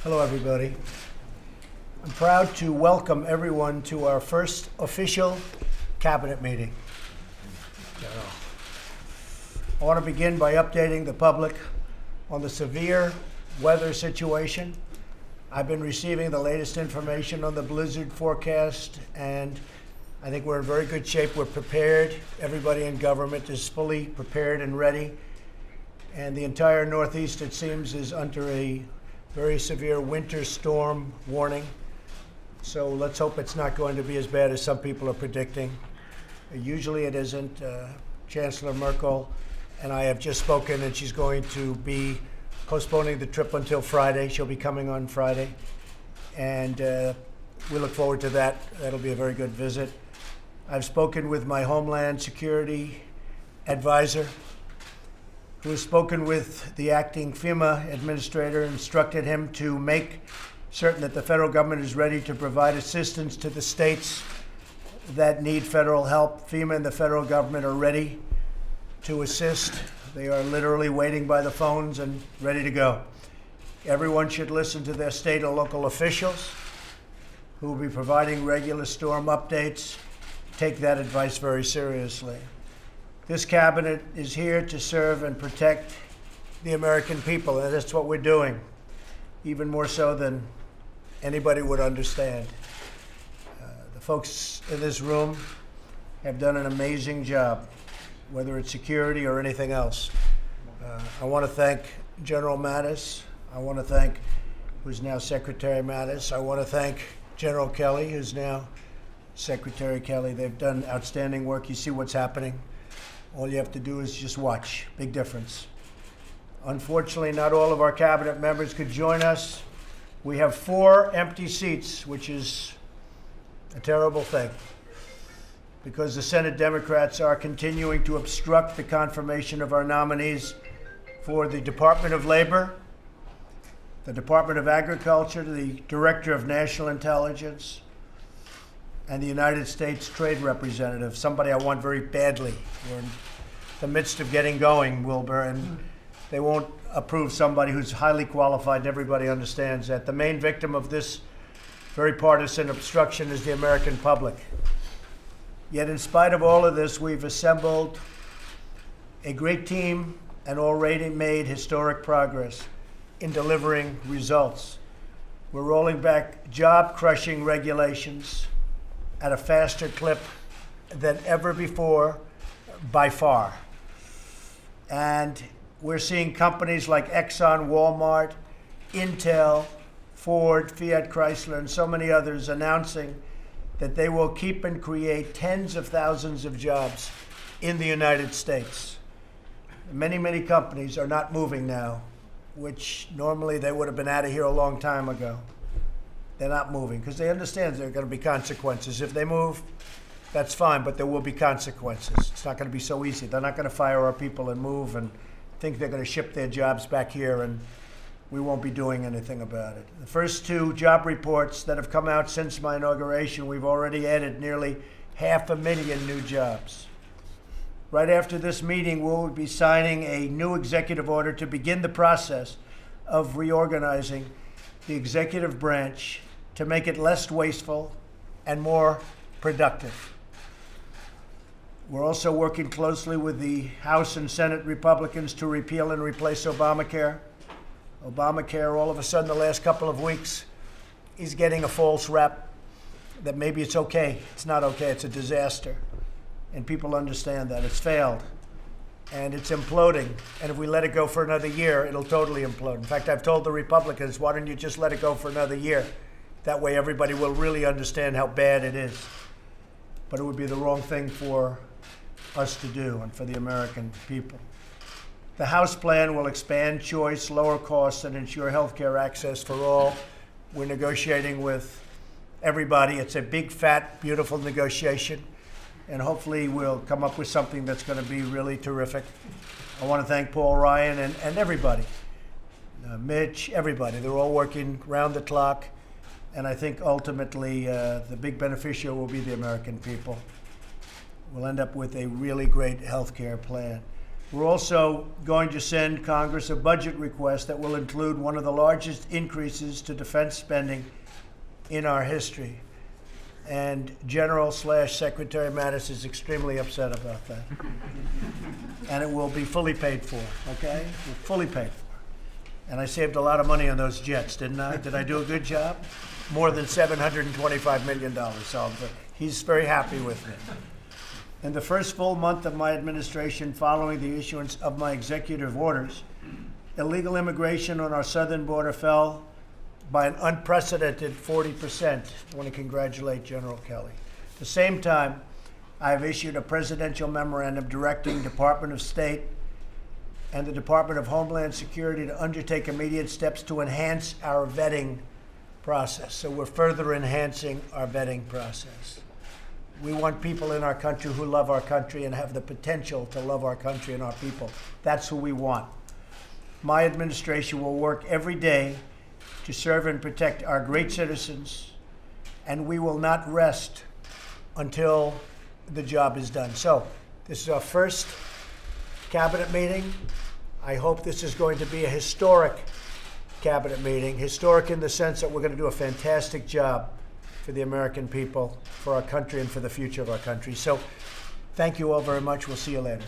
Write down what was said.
Hello, everybody. I'm proud to welcome everyone to our first official cabinet meeting. I want to begin by updating the public on the severe weather situation. I've been receiving the latest information on the blizzard forecast, and I think we're in very good shape. We're prepared. Everybody in government is fully prepared and ready. And the entire Northeast, it seems, is under a very severe winter storm warning. So let's hope it's not going to be as bad as some people are predicting. Usually it isn't. Chancellor Merkel and I have just spoken, and she's going to be postponing the trip until Friday. She'll be coming on Friday. And we look forward to that. That'll be a very good visit. I've spoken with my Homeland Security advisor, who has spoken with the acting FEMA administrator, instructed him to make certain that the federal government is ready to provide assistance to the states that need federal help. FEMA and the federal government are ready to assist. They are literally waiting by the phones and ready to go. Everyone should listen to their state or local officials who will be providing regular storm updates. Take that advice very seriously. This cabinet is here to serve and protect the American people, and that's what we're doing, even more so than anybody would understand. The folks in this room have done an amazing job, whether it's security or anything else. I want to thank General Mattis. I want to thank, who's now Secretary Mattis. I want to thank General Kelly, who's now Secretary Kelly. They've done outstanding work. You see what's happening. All you have to do is just watch. Big difference. Unfortunately, not all of our cabinet members could join us. We have 4 empty seats, which is a terrible thing, because the Senate Democrats are continuing to obstruct the confirmation of our nominees for the Department of Labor, the Department of Agriculture, the Director of National Intelligence, and the United States Trade Representative, somebody I want very badly. We're in the midst of getting going, Wilbur, and they won't approve somebody who's highly qualified, and everybody understands that. The main victim of this very partisan obstruction is the American public. Yet in spite of all of this, we've assembled a great team and already made historic progress in delivering results. We're rolling back job-crushing regulations at a faster clip than ever before, by far. And we're seeing companies like Exxon, Walmart, Intel, Ford, Fiat Chrysler, and so many others announcing that they will keep and create tens of thousands of jobs in the United States. Many, many companies are not moving now, which normally they would have been out of here a long time ago. They're not moving because they understand there are going to be consequences. If they move, that's fine, but there will be consequences. It's not going to be so easy. They're not going to fire our people and move and think they're going to ship their jobs back here, and we won't be doing anything about it. The first 2 job reports that have come out since my inauguration, we've already added nearly 500,000 new jobs. Right after this meeting, we'll be signing a new executive order to begin the process of reorganizing the executive branch to make it less wasteful and more productive. We're also working closely with the House and Senate Republicans to repeal and replace Obamacare. Obamacare, all of a sudden, the last couple of weeks, is getting a false rep that maybe it's okay. It's not okay. It's a disaster. And people understand that. It's failed. And it's imploding. And if we let it go for another year, it'll totally implode. In fact, I've told the Republicans, why don't you just let it go for another year? That way everybody will really understand how bad it is. But it would be the wrong thing for us to do and for the American people. The House plan will expand choice, lower costs, and ensure health care access for all. We're negotiating with everybody. It's a big, fat, beautiful negotiation. And hopefully we'll come up with something that's going to be really terrific. I want to thank Paul Ryan and everybody, Mitch, everybody. They're all working round the clock. And I think ultimately the big beneficiary will be the American people. We'll end up with a really great health care plan. We're also going to send Congress a budget request that will include one of the largest increases to defense spending in our history. And General/Secretary Mattis is extremely upset about that. And it will be fully paid for, okay? Fully paid for. And I saved a lot of money on those jets, didn't I? Did I do a good job? More than $725 million. So he's very happy with me. In the first full month of my administration following the issuance of my executive orders, illegal immigration on our southern border fell by an unprecedented 40%. I want to congratulate General Kelly. At the same time, I have issued a presidential memorandum directing Department of State and the Department of Homeland Security to undertake immediate steps to enhance our vetting process. So we're further enhancing our vetting process. We want people in our country who love our country and have the potential to love our country and our people. That's who we want. My administration will work every day to serve and protect our great citizens, and we will not rest until the job is done. So this is our first cabinet meeting. I hope this is going to be a historic cabinet meeting, historic in the sense that we're going to do a fantastic job for the American people, for our country, and for the future of our country. So thank you all very much. We'll see you later.